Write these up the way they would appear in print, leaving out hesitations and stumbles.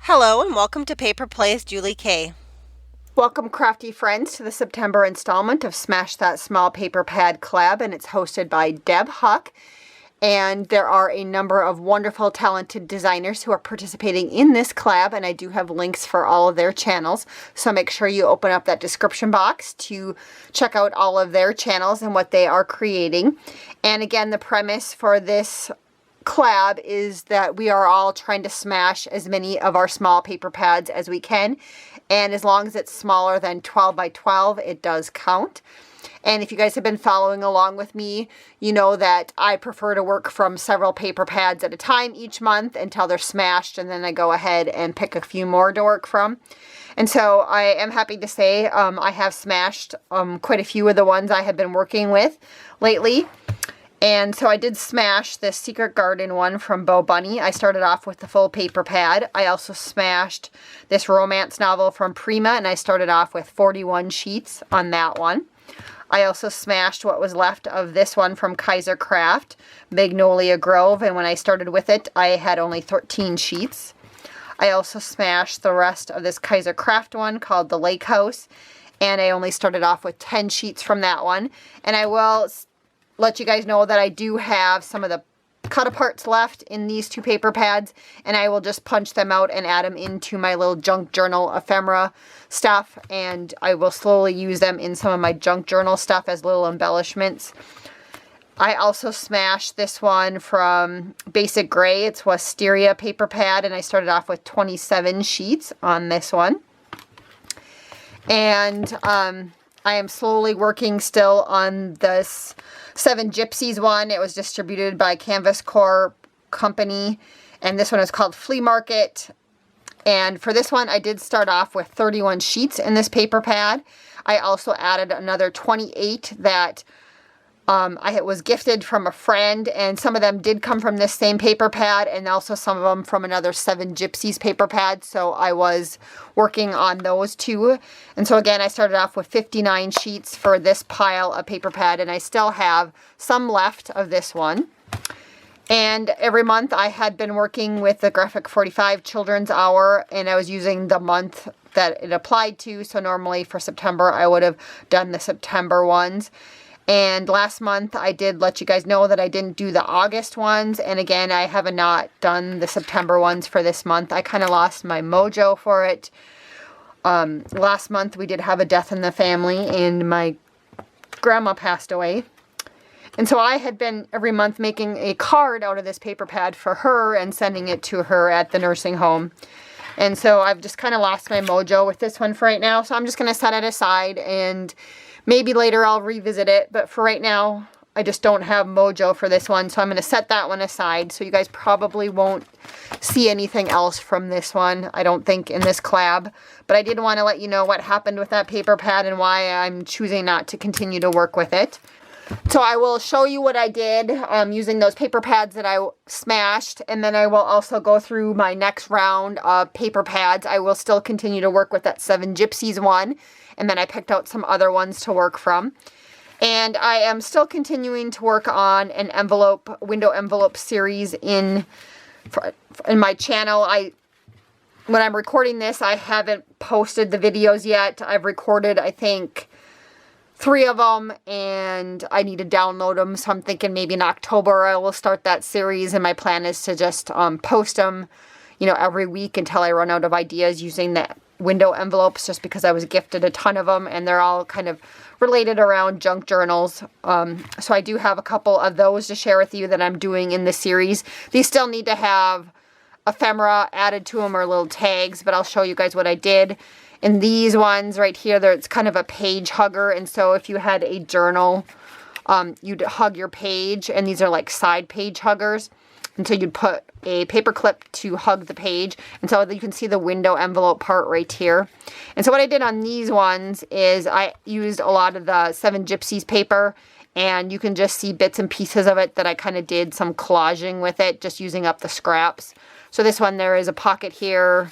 Hello and welcome to Paper Plays Julie K. Welcome, crafty friends, to the September installment of Smash That Small Paper Pad Collab, and it's hosted by Deb Houck. And there are a number of wonderful, talented designers who are participating in this collab, and I do have links for all of their channels. So make sure you open up that description box to check out all of their channels and what they are creating. And again, the premise for this collab is that we are all trying to smash as many of our small paper pads as we can, and as long as it's smaller than 12 by 12, it does count. And if you guys have been following along with me, you know that I prefer to work from several paper pads at a time each month until they're smashed, and then I go ahead and pick a few more to work from. And so I am happy to say I have smashed quite a few of the ones I have been working with lately. And so I did smash this Secret Garden one from Bo Bunny. I started off with the full paper pad. I also smashed this romance novel from Prima, and I started off with 41 sheets on that one. I also smashed what was left of this one from Kaiser Craft, Magnolia Grove, and when I started with it, I had only 13 sheets. I also smashed the rest of this Kaiser Craft one called The Lake House, and I only started off with 10 sheets from that one. And I will let you guys know that I do have some of the cut aparts left in these two paper pads, and I will just punch them out and add them into my little junk journal ephemera stuff, and I will slowly use them in some of my junk journal stuff as little embellishments. I also smashed this one from Basic Gray. It's Wisteria paper pad, and I started off with 27 sheets on this one. And I am slowly working still on this 7 Gypsies one. It was distributed by Canvas Core Company, and this one is called Flea Market. And for this one, I did start off with 31 sheets in this paper pad. I also added another 28 that I was gifted from a friend, and some of them did come from this same paper pad, and also some of them from another 7 Gypsies paper pad, so I was working on those too. And so again, I started off with 59 sheets for this pile of paper pad, and I still have some left of this one. And every month I had been working with the Graphic 45 Children's Hour, and I was using the month that it applied to, so normally for September I would have done the September ones. And last month I did let you guys know that I didn't do the August ones. And again, I have not done the September ones for this month. I kind of lost my mojo for it. Last month we did have a death in the family, and my grandma passed away. And so I had been every month making a card out of this paper pad for her and sending it to her at the nursing home. And so I've just kind of lost my mojo with this one for right now. So I'm just going to set it aside, and maybe later I'll revisit it, but for right now, I just don't have mojo for this one, so I'm going to set that one aside. So you guys probably won't see anything else from this one, I don't think, in this collab. But I did want to let you know what happened with that paper pad and why I'm choosing not to continue to work with it. So I will show you what I did using those paper pads that I smashed, and then I will also go through my next round of paper pads. I will still continue to work with that 7 Gypsies one, and then I picked out some other ones to work from. And I am still continuing to work on an envelope, window envelope series in my channel. When I'm recording this, I haven't posted the videos yet. I've recorded, I think, 3 of them, and I need to download them, so I'm thinking maybe in October I will start that series, and my plan is to just post them, you know, every week until I run out of ideas using that window envelopes, just because I was gifted a ton of them, and they're all kind of related around junk journals. So I do have a couple of those to share with you that I'm doing in the series. These still need to have ephemera added to them or little tags, but I'll show you guys what I did. And these ones right here, it's kind of a page hugger, and so if you had a journal, you'd hug your page, and these are like side page huggers. And so you'd put a paper clip to hug the page, and so you can see the window envelope part right here. And so what I did on these ones is I used a lot of the 7 Gypsies paper, and you can just see bits and pieces of it that I kind of did some collaging with it, just using up the scraps. So this one, there is a pocket here,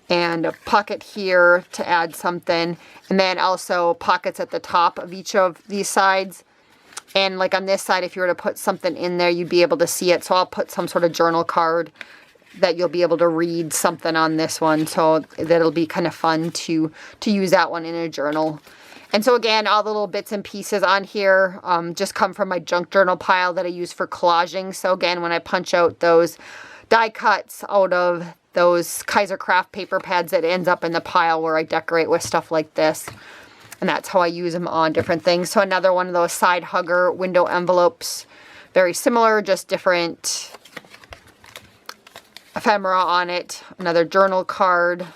and a pocket here to add something, and then also pockets at the top of each of these sides. And like on this side, if you were to put something in there, you'd be able to see it. So I'll put some sort of journal card that you'll be able to read something on this one. So that'll be kind of fun to use that one in a journal. And so again, all the little bits and pieces on here just come from my junk journal pile that I use for collaging. So again, when I punch out those die cuts out of those Kaiser Craft paper pads, it ends up in the pile where I decorate with stuff like this. And that's how I use them on different things. So another one of those side hugger window envelopes. Very similar, just different ephemera on it. Another journal card.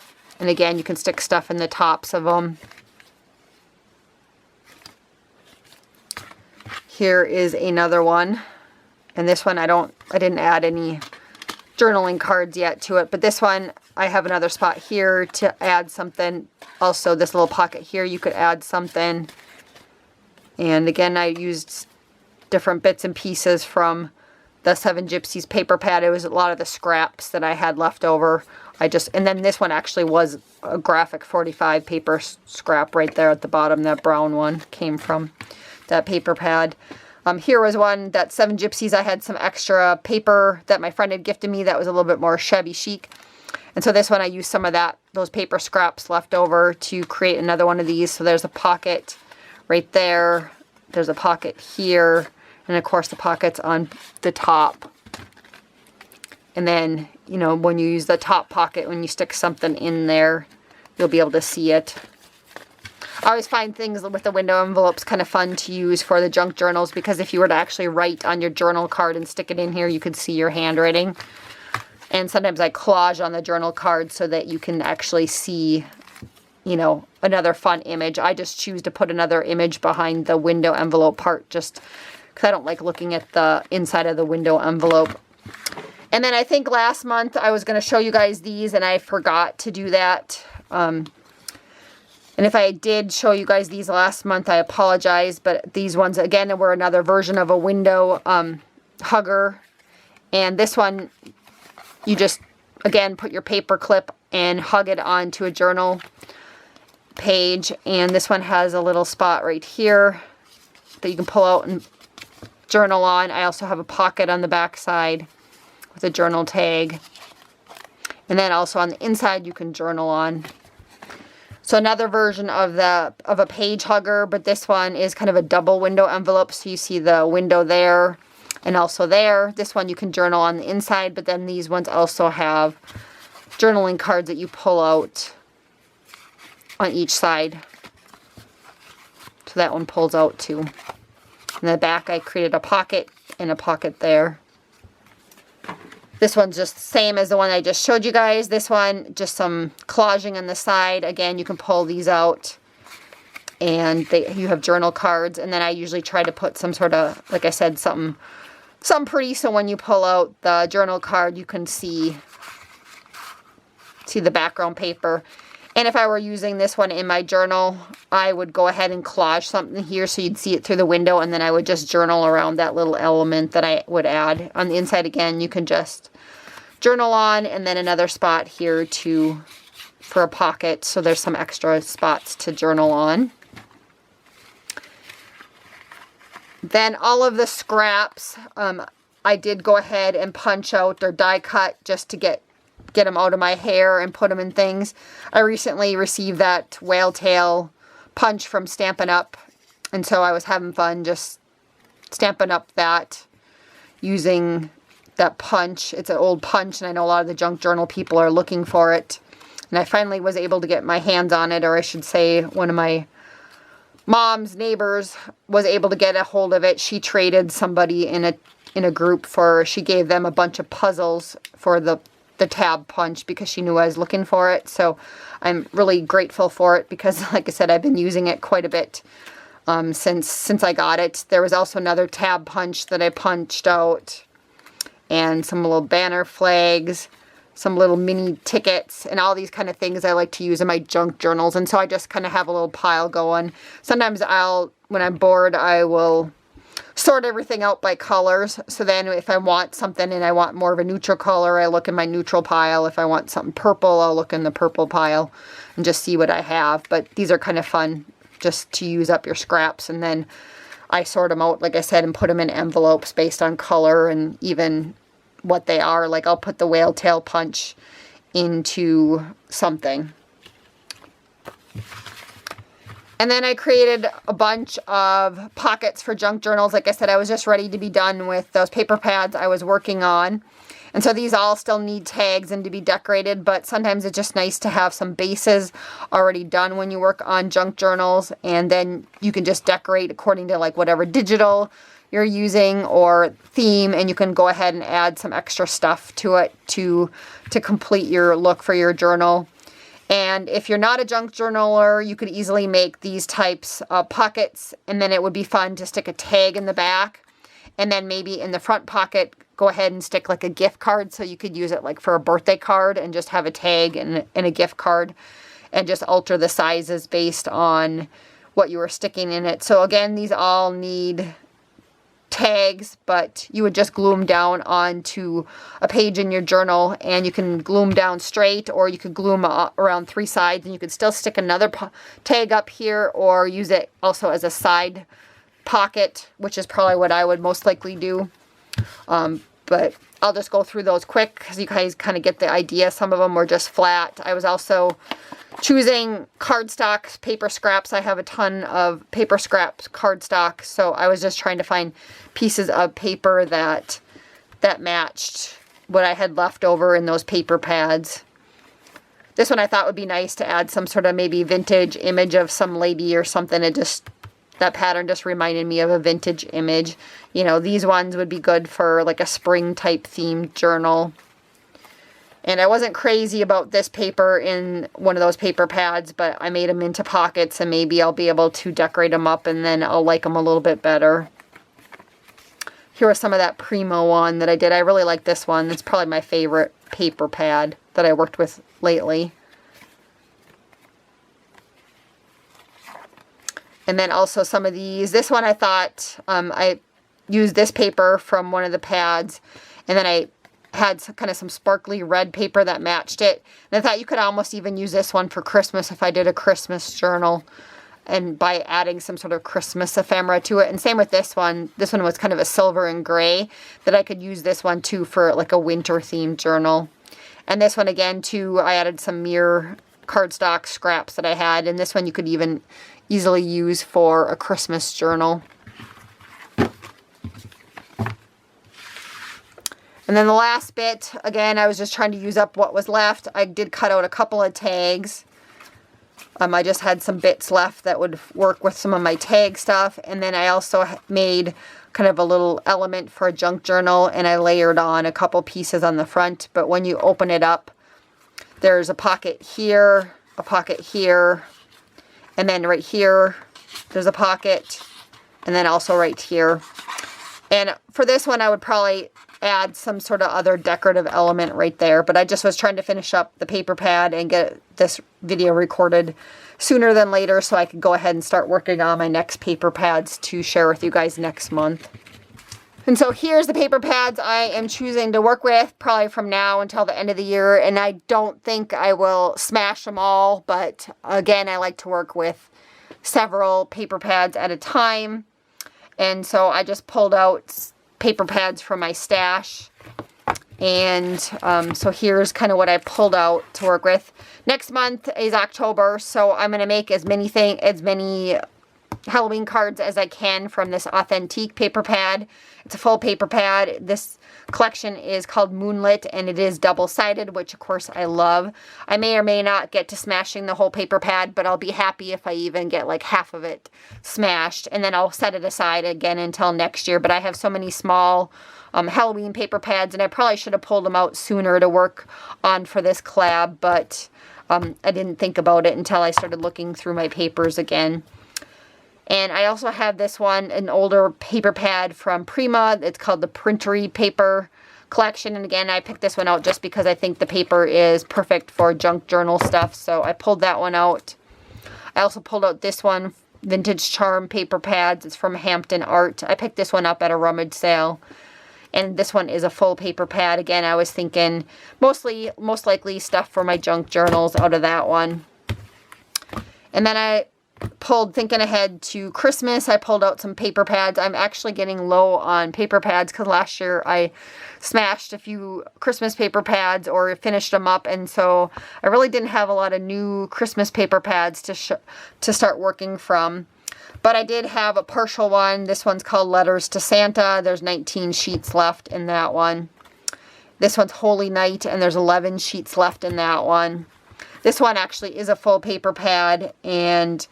And again, you can stick stuff in the tops of them. Here is another one. And this one I didn't add any journaling cards yet to it, but this one I have another spot here to add something. Also this little pocket here, you could add something. And again, I used different bits and pieces from the Seven Gypsies paper pad. It was a lot of the scraps that I had left over. And then this one actually was a graphic 45 paper scrap right there at the bottom. That brown one came from that paper pad. Here was one that Seven Gypsies. I had some extra paper that my friend had gifted me that was a little bit more shabby chic. And so this one I used some of those paper scraps left over to create another one of these. So there's a pocket right there. There's a pocket here. And of course the pocket's on the top. And then, you know, when you use the top pocket, when you stick something in there, you'll be able to see it. I always find things with the window envelopes kind of fun to use for the junk journals, because if you were to actually write on your journal card and stick it in here, you could see your handwriting. And sometimes I collage on the journal card so that you can actually see, you know, another fun image. I just choose to put another image behind the window envelope part just because I don't like looking at the inside of the window envelope. And then I think last month I was going to show you guys these and I forgot to do that. And if I did show you guys these last month, I apologize. But these ones, again, were another version of a window hugger. And this one, you just, again, put your paper clip and hug it onto a journal page. And this one has a little spot right here that you can pull out and journal on. I also have a pocket on the back side with a journal tag. And then also on the inside, you can journal on. So another version of a page hugger, but this one is kind of a double window envelope. So you see the window there and also there. This one you can journal on the inside, but then these ones also have journaling cards that you pull out on each side. So that one pulls out too. In the back I created a pocket and a pocket there. This one's just the same as the one I just showed you guys. This one, just some collaging on the side. Again, you can pull these out and you have journal cards. And then I usually try to put some sort of, like I said, something pretty. So when you pull out the journal card, you can see the background paper. And if I were using this one in my journal, I would go ahead and collage something here so you'd see it through the window, and then I would just journal around that little element that I would add. On the inside, again, you can just journal on, and then another spot here for a pocket, so there's some extra spots to journal on. Then all of the scraps, I did go ahead and punch out or die cut just to get them out of my hair and put them in things. I recently received that whale tail punch from Stampin' Up! And so I was having fun just stamping up that using that punch. It's an old punch, and I know a lot of the junk journal people are looking for it. And I finally was able to get my hands on it, or I should say one of my mom's neighbors was able to get a hold of it. She traded somebody in a group she gave them a bunch of puzzles for the tab punch because she knew I was looking for it. So I'm really grateful for it because, like I said, I've been using it quite a bit since I got it. There was also another tab punch that I punched out, and some little banner flags, some little mini tickets, and all these kind of things I like to use in my junk journals. And so I just kind of have a little pile going. Sometimes when I'm bored, I will sort everything out by colors. So then if I want something and I want more of a neutral color, I look in my neutral pile. If I want something purple, I'll look in the purple pile and just see what I have. But these are kind of fun just to use up your scraps. And then I sort them out, like I said, and put them in envelopes based on color and even what they are. Like I'll put the whale tail punch into something. And then I created a bunch of pockets for junk journals. Like I said, I was just ready to be done with those paper pads I was working on. And so these all still need tags and to be decorated, but sometimes it's just nice to have some bases already done when you work on junk journals. And then you can just decorate according to like whatever digital you're using or theme, and you can go ahead and add some extra stuff to it to complete your look for your journal. And if you're not a junk journaler, you could easily make these types of pockets, and then it would be fun to stick a tag in the back. And then maybe in the front pocket, go ahead and stick like a gift card, so you could use it like for a birthday card and just have a tag and a gift card, and just alter the sizes based on what you were sticking in it. So again, these all need tags, but you would just glue them down onto a page in your journal, and you can glue them down straight, or you could glue them around 3 sides, and you could still stick another tag up here, or use it also as a side pocket, which is probably what I would most likely do. But I'll just go through those quick because you guys kind of get the idea. Some of them were just flat. I was also choosing cardstock, paper scraps. I have a ton of paper scraps cardstock, so I was just trying to find pieces of paper that matched what I had left over in those paper pads. This one I thought would be nice to add some sort of maybe vintage image of some lady or something. That pattern just reminded me of a vintage image. You know, these ones would be good for like a spring type themed journal. And I wasn't crazy about this paper in one of those paper pads, but I made them into pockets, and maybe I'll be able to decorate them up, and then I'll like them a little bit better. Here was some of that Primo one that I did. I really like this one. It's probably my favorite paper pad that I worked with lately. And then also some of these. This one I thought I used this paper from one of the pads, and then I had some sparkly red paper that matched it. And I thought you could almost even use this one for Christmas if I did a Christmas journal, and by adding some sort of Christmas ephemera to it. And same with this one. This one was kind of a silver and gray, that I could use this one too for like a winter themed journal. And this one again too, I added some mirror cardstock scraps that I had, and this one you could even easily use for a Christmas journal. And then the last bit, again, I was just trying to use up what was left. I did cut out a couple of tags. I just had some bits left that would work with some of my tag stuff. And then I also made kind of a little element for a junk journal, and I layered on a couple pieces on the front. But when you open it up, there's a pocket here, and then right here, there's a pocket, and then also right here. And for this one, I would probably add some sort of other decorative element right there. But I just was trying to finish up the paper pad and get this video recorded sooner than later, so I could go ahead and start working on my next paper pads to share with you guys next month. And so here's the paper pads I am choosing to work with, probably from now until the end of the year. And I don't think I will smash them all, but again, I like to work with several paper pads at a time. And so I just pulled out paper pads from my stash. And so here's kind of what I pulled out to work with. Next month is October, so I'm going to make as many Halloween cards as I can from this Authentique paper pad. It's a full paper pad. This collection is called Moonlit, and it is double-sided, which of course I love. I may or may not get to smashing the whole paper pad, but I'll be happy if I even get like half of it smashed, and then I'll set it aside again until next year. But I have so many small Halloween paper pads, and I probably should have pulled them out sooner to work on for this collab, but I didn't think about it until I started looking through my papers again. And I also have this one, an older paper pad from Prima. It's called the Printery Paper Collection. And again, I picked this one out just because I think the paper is perfect for junk journal stuff. So I pulled that one out. I also pulled out this one, Vintage Charm Paper Pads. It's from Hampton Art. I picked this one up at a rummage sale. And this one is a full paper pad. Again, I was thinking most likely stuff for my junk journals out of that one. And then I thinking ahead to Christmas, I pulled out some paper pads. I'm actually getting low on paper pads because last year I smashed a few Christmas paper pads or finished them up, and so I really didn't have a lot of new Christmas paper pads to start working from. But I did have a partial one. This one's called Letters to Santa. There's 19 sheets left in that one. This one's Holy Night, and there's 11 sheets left in that one. This one actually is a full paper pad, and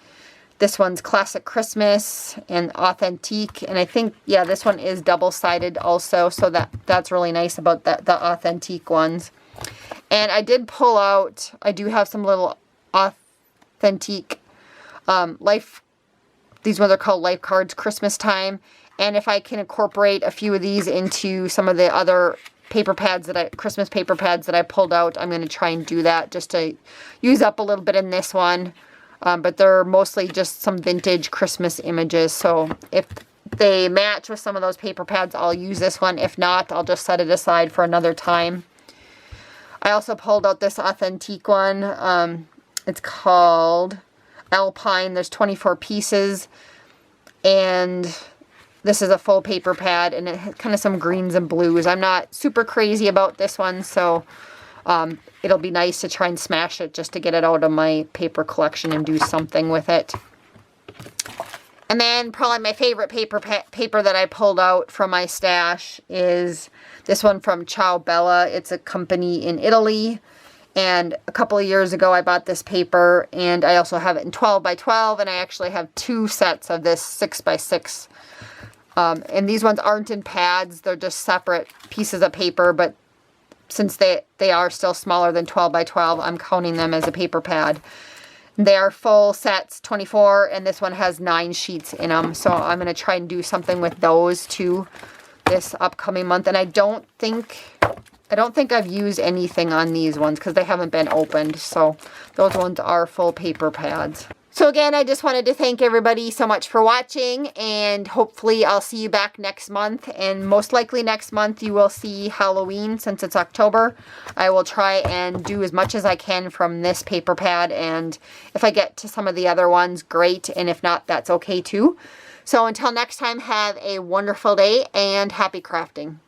this one's Classic Christmas and Authentique. And I think, yeah, this one is double-sided also, so that's really nice about the Authentique ones. And I did pull out, I do have some little Authentique life. These ones are called Life Cards Christmas Time. And if I can incorporate a few of these into some of the other paper pads Christmas paper pads that I pulled out, I'm going to try and do that just to use up a little bit in this one. But they're mostly just some vintage Christmas images. So if they match with some of those paper pads, I'll use this one. If not, I'll just set it aside for another time. I also pulled out this Authentique one. It's called Alpine. There's 24 pieces. And this is a full paper pad, and it has kind of some greens and blues. I'm not super crazy about this one, so it'll be nice to try and smash it just to get it out of my paper collection and do something with it. And then probably my favorite paper that I pulled out from my stash is this one from Ciao Bella. It's a company in Italy. And a couple of years ago, I bought this paper, and I also have it in 12 by 12, and I actually have 2 sets of this 6 by 6. And these ones aren't in pads. They're just separate pieces of paper, but since they are still smaller than 12 by 12, I'm counting them as a paper pad. They are full sets, 24, and this one has 9 sheets in them. So I'm going to try and do something with those too this upcoming month. And I don't think I've used anything on these ones because they haven't been opened. So those ones are full paper pads. So again, I just wanted to thank everybody so much for watching, and hopefully I'll see you back next month. And most likely next month you will see Halloween since it's October. I will try and do as much as I can from this paper pad, and if I get to some of the other ones, great, and if not, that's okay too. So until next time, have a wonderful day and happy crafting.